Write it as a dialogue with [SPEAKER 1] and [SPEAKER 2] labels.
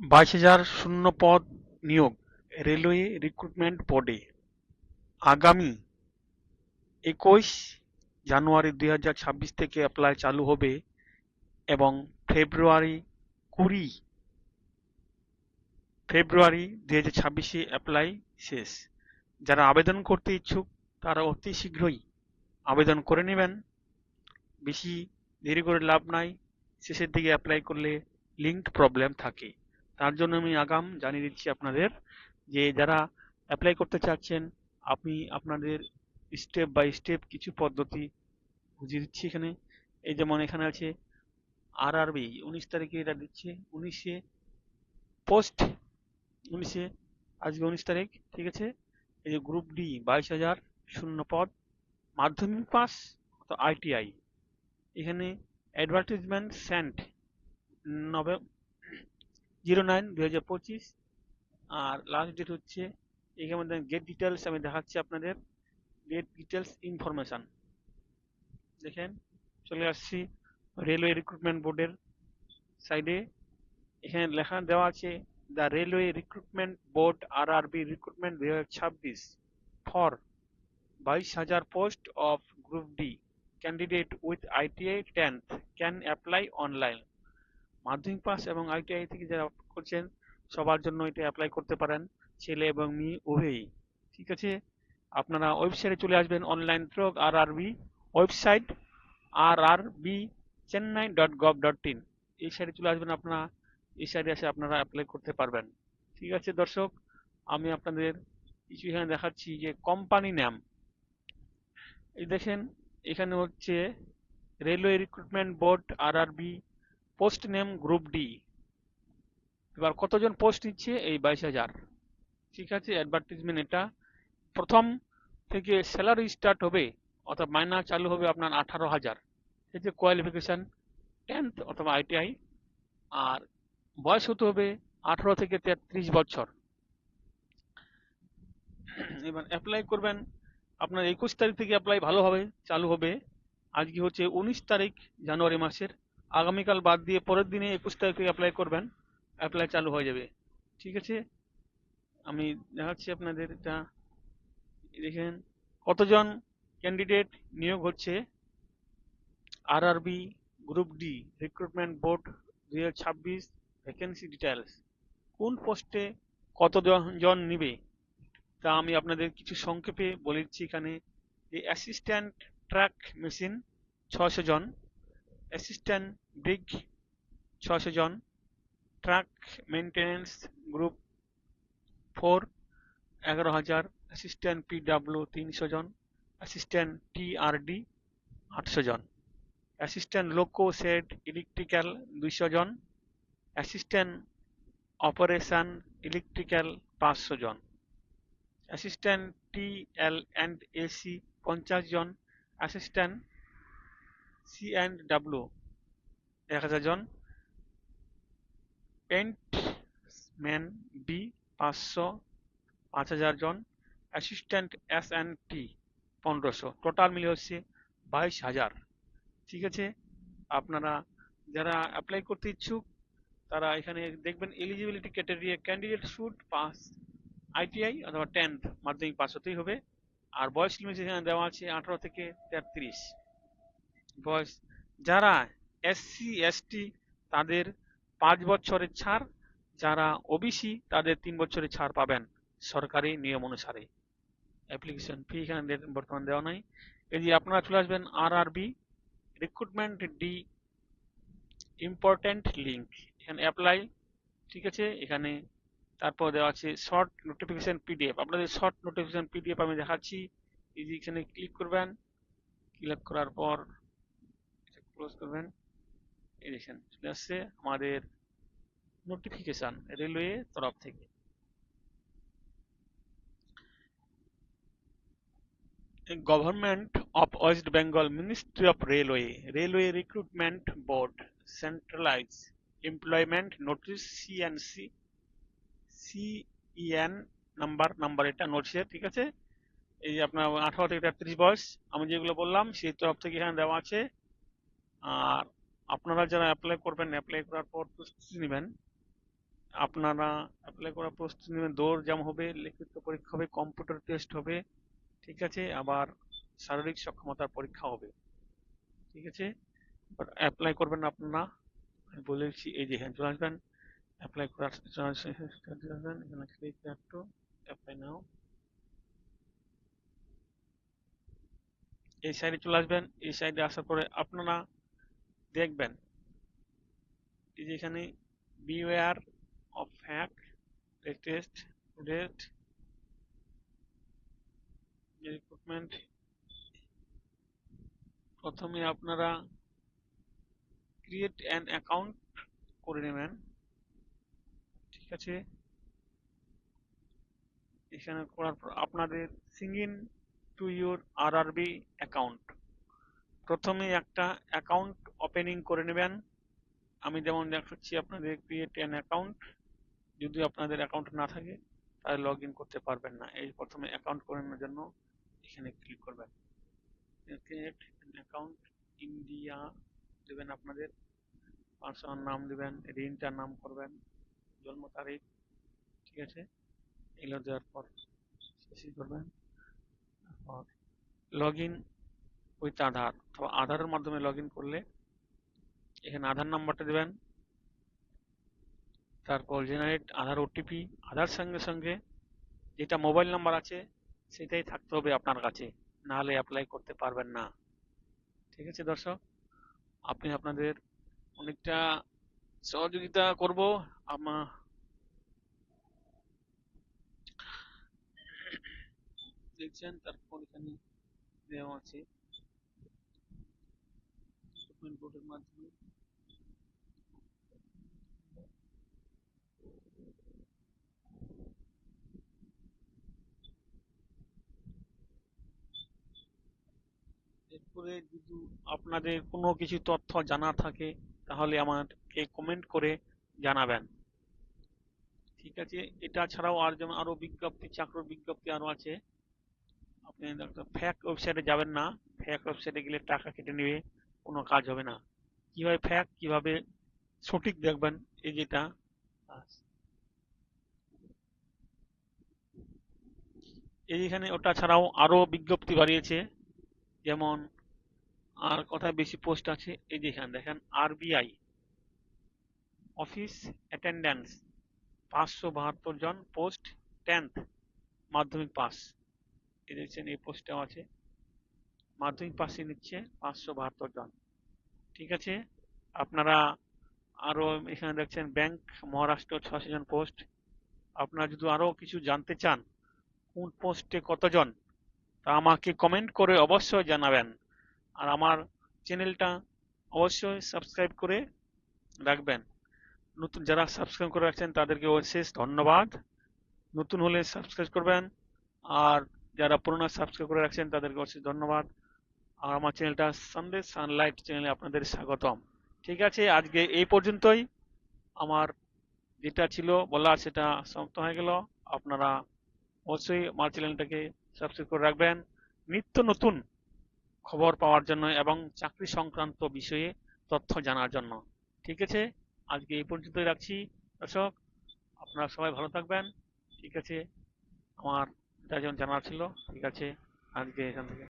[SPEAKER 1] 22,000 শূন্য পদ নিয়োগ রেলওয়ে রিক্রুটমেন্ট বোর্ডে আগামী 21 জানুয়ারি 2026 থেকে অ্যাপ্লাই চালু হবে এবং ফেব্রুয়ারি 20 ফেব্রুয়ারি 2026 অ্যাপ্লাই শেষ। যারা আবেদন করতে ইচ্ছুক তারা অতি শীঘ্রই আবেদন করে নেবেন। বেশি দেরি করে লাভ নাই, শেষের দিকে অ্যাপ্লাই করলে লিঙ্ক প্রবলেম থাকে। তার জন্য আমি আগাম জানিয়ে দিচ্ছি আপনাদের যে যারা অ্যাপ্লাই করতে চাচ্ছেন আমি আপনাদের স্টেপ বাই স্টেপ কিছু পদ্ধতি বুঝিয়ে দিচ্ছি এখানে। এই যেমন এখানে আছে আরআরবি 19 তারিখে এটা দিচ্ছে, 19-এ পোস্ট, 19-এ আজকে 19 তারিখ, ঠিক আছে। এই যে গ্রুপ ডি 22,000 শূন্য পদ, মাধ্যমিক পাস তো আইটিআই। এখানে অ্যাডভার্টাইজমেন্ট সেন্ট 09/2025, আর লাস্ট ডেট হচ্ছে এখানে মধ্যে গেট ডিটেলস আমি দেখাচ্ছি আপনাদের। গেট ডিটেলস ইনফরমেশন দেখেন, চলে আসছি রেলওয়ে রিক্রুটমেন্ট বোর্ডের সাইডে। এখানে লেখা দেওয়া আছে the railway recruitment board RRB recruitment 2026 for 22,000 post of group D candidate with ITI 10th can apply online. মাধ্যমিক পাস এবং আইটিআই থেকে যারা করছেন সবার জন্য এটা অ্যাপ্লাই করতে পারেন, ছেলে এবং মেয়ে উভয়ই, ঠিক আছে। আপনারা ওয়েবসাইটে চলে আসবেন, online through RRB website rrbchennai.gov.in, এই সাইটে চলে আসবেন আপনারা। এই সাইটে এসে আপনারা অ্যাপ্লাই করতে পারবেন, ঠিক আছে। দর্শক, আমি আপনাদের কিছু এখানে দেখাচ্ছি যে কোম্পানি নাম। এই দেখেন এখানে হচ্ছে railway recruitment board RRB, post name group D. এবার কতজন পোস্ট নিচ্ছে? এই 22,000, ঠিক আছে। অ্যাডভার্টিজমেন্ট এটা প্রথম থেকে স্যালারি স্টার্ট হবে অর্থাৎ মাইনা চালু হবে আপনার 18,000। এই যে কোয়ালিফিকেশন 10th অথবা আইটিআই, আর বয়স হতে হবে 18 থেকে 33 বছর। এবার অ্যাপ্লাই করবেন আপনার 21 তারিখ থেকে অ্যাপ্লাই ভালোভাবে চালু হবে। আজকে হচ্ছে 19 তারিখ জানুয়ারি মাসের, আগামীকাল বাদ দিয়ে পরের দিনে 21 তারিখ থেকে অ্যাপ্লাই করবেন, অ্যাপ্লাই চালু হয়ে যাবে, ঠিক আছে। আমি দেখাচ্ছি আপনাদের এটা, দেখেন কতজন ক্যান্ডিডেট নিয়োগ হচ্ছে। RRB group D recruitment board 2026 vacancy details, কোন পোস্টে কতজন নিবে তা আমি আপনাদের কিছু সংক্ষেপে বলে দিচ্ছি এখানে। যে অ্যাসিস্ট্যান্ট ট্র্যাক মেশিন 600 জন, অ্যাসিস্ট্যান্ট ব্রিগ 600 জন, track maintenance group 4 11,000, assistant PW 300 জন, অ্যাসিস্ট্যান্ট টিআরডি 800 জন, অ্যাসিস্ট্যান্ট লোকো শেড ইলেকট্রিক্যাল 200 জন, অ্যাসিস্ট্যান্ট অপারেশন ইলেকট্রিক্যাল 500 জন, অ্যাসিস্ট্যান্ট টিএল অ্যান্ড এসি 50 জন, অ্যাসিস্ট্যান্ট সি অ্যান্ড ডাব্লিউ 1,000 জন, পেন্টম্যান বি 5,000 জন, assistant S and T 1500, total মিলে হচ্ছে 22,000, ঠিক আছে। আপনারা যারা অ্যাপ্লাই করতে ইচ্ছুক তারা এখানে দেখবেন eligibility criteria, candidate should pass ITI অথবা 10th মাধ্যমিক পাস হতেই হবে। আর বয়স লিমিট এখানে দেওয়া আছে 18 থেকে 33 বয়স। যারা এসসি এসটি তাদের 5 বছরের ছাড়, যারা ওবিসি তাদের 3 বছরের ছাড় পাবেন সরকারি নিয়ম অনুসারে। অ্যাপ্লিকেশন ফি এখানে বর্তমান দেওয়া নাই। এই যে আপনারা চলে আসবেন RRB recruitment D important link, এখানে অ্যাপ্লাই, ঠিক আছে। এখানে তারপর দেওয়া আছে শর্ট নোটিফিকেশন পিডিএফ, আপনাদের শর্ট নোটিফিকেশন পিডিএফ আমি দেখাচ্ছি। এই যে এখানে ক্লিক করবেন, ক্লিক করার পর ক্লোজ করবেন, এই দেখেন চলে আসছে আমাদের নোটিফিকেশন রেলওয়ে তরফ থেকে। Government of West Bengal, ministry of railway, railway recruitment board, centralise employment notice CNC, CEN number এটা নোটিশের, ঠিক আছে। এই যে আপনার 18 থেকে 33 বয়স, আমি যেগুলো বললাম সেই তরফ থেকে এখানে দেওয়া আছে। আর আপনারা যারা অ্যাপ্লাই করবেন, অ্যাপ্লাই করার পর প্রস্তুতি নেবেন। আপনারা অ্যাপ্লাই করার প্রস্তুতি নেবেন। দৌড় জাম হবে, লিখিত পরীক্ষা হবে, কম্পিউটার টেস্ট হবে, ঠিক আছে, আবার শারীরিক সক্ষমতার পরীক্ষা হবে, ঠিক আছে। অ্যাপ্লাই করবেন আপনারা, আমি বলেছি এই যে এখানে চলে আসবেন, অ্যাপ্লাই করার চলে আসবেন, এখানে ক্লিক টু অ্যাপ্লাই নাও, এই সাইডে চলে আসবেন। এই সাইডে আসার পরে আপনারা দেখবেন এই যে এখানে beware of hack latest date recruitment. প্রথমে আপনারা ক্রিয়েট অ্যান অ্যাকাউন্ট করে নেবেন, ঠিক আছে। এখানে করার পর আপনাদের Singh in to your RRB account, প্রথমে একটা অ্যাকাউন্ট ওপেনিং করে নেবেন। আমি যেমন দেখাচ্ছি আপনাদের ক্রিয়েট অ্যান অ্যাকাউন্ট, যদি আপনাদের অ্যাকাউন্ট না থাকে তাহলে লগ ইন করতে পারবেন না। এই প্রথমে অ্যাকাউন্ট করে নেওয়ার জন্য এখানে ক্লিক করবেন, ক্রিয়েট অ্যান অ্যাকাউন্ট ইন্ডিয়া দেবেন, আপনাদের পার্সোনাল নাম দেবেন, ঋণটার নাম করবেন, জন্ম তারিখ, ঠিক আছে, এগুলো দেওয়ার পর শেষই করবেন। তারপর লগ ইন উইথ আধার অথবা আধারের মাধ্যমে লগ ইন করলে এখানে আধার নাম্বারটা দেবেন, তারপর জেনারেট আধার ওটিপি, আধার সঙ্গে সঙ্গে যেটা মোবাইল নাম্বার আছে সেটাই থাকতে হবে আপনার কাছে, নাহলে অ্যাপ্লাই করতে পারবেন না, ঠিক আছে দর্শক। আপনি আপনাদের অনেকটা সহযোগিতা করব আমার, দেখছেন। তারপর এখানে দেওয়া আছে বোর্ডের মাধ্যমে এরপরে যদি আপনাদের কোনো কিছু তথ্য জানার থাকে তাহলে আমাকে কমেন্ট করে জানাবেন, ঠিক আছে। এটা ছাড়াও আর যেমন আরো বিজ্ঞপ্তি, চাকরির বিজ্ঞপ্তি আরো আছে। আপনি একটা ফেক ওয়েবসাইটে যাবেন না, ফেক ওয়েবসাইটে গেলে টাকা কেটে নেবে, কোনো কাজ হবে না। কিভাবে ফেক, কিভাবে সঠিক দেখবেন, এই যেটা এই এখানে, ওটা ছাড়াও আরো বিজ্ঞপ্তি বাড়িয়েছে, যেমন আর কথায় বেশি পোস্ট আছে। এই যে এখানে দেখেন আরবিআই অফিস অ্যাটেন্ডেন্স 572 জন পোস্ট, 10th মাধ্যমিক পাস, এই দেখছেন এই পোস্টটাও আছে, মাধ্যমিক পাসে নিচ্ছে 572 জন, ঠিক আছে। আপনারা আরো এখানে দেখছেন ব্যাংক মহারাষ্ট্র 86 জন পোস্ট। আপনারা যদি আরো কিছু জানতে চান কোন পোস্টে কতজন, তা আমাকে কমেন্ট করে অবশ্যই জানাবেন। আর আমার চ্যানেলটা অবশ্যই সাবস্ক্রাইব করে রাখবেন। নতুন যারা সাবস্ক্রাইব করে রাখছেন তাদেরকে অশেষ ধন্যবাদ। নতুন হলে সাবস্ক্রাইব করবেন, আর যারা পুরোনো সাবস্ক্রাইব করে রাখছেন তাদেরকে অশেষ ধন্যবাদ। আর আমার চ্যানেলটা সন্দেশ সানলাইট চ্যানেলে আপনাদের স্বাগতম, ঠিক আছে। আজকে এই পর্যন্তই, আমার যেটা ছিল বলা সেটা সমাপ্ত হয়ে গেল। আপনারা অবশ্যই আমার চ্যানেলটাকে সাবস্ক্রাইব করে রাখবেন নিত্য নতুন খবর পাওয়ার জন্য এবং চাকরি সংক্রান্ত বিষয়ে তথ্য জানার জন্য, ঠিক আছে। আজকে এই পর্যন্তই রাখছি দর্শক, আপনারা সবাই ভালো থাকবেন, ঠিক আছে। আমার যা যেমন জানার ছিল, ঠিক আছে, আজকে এখান থেকে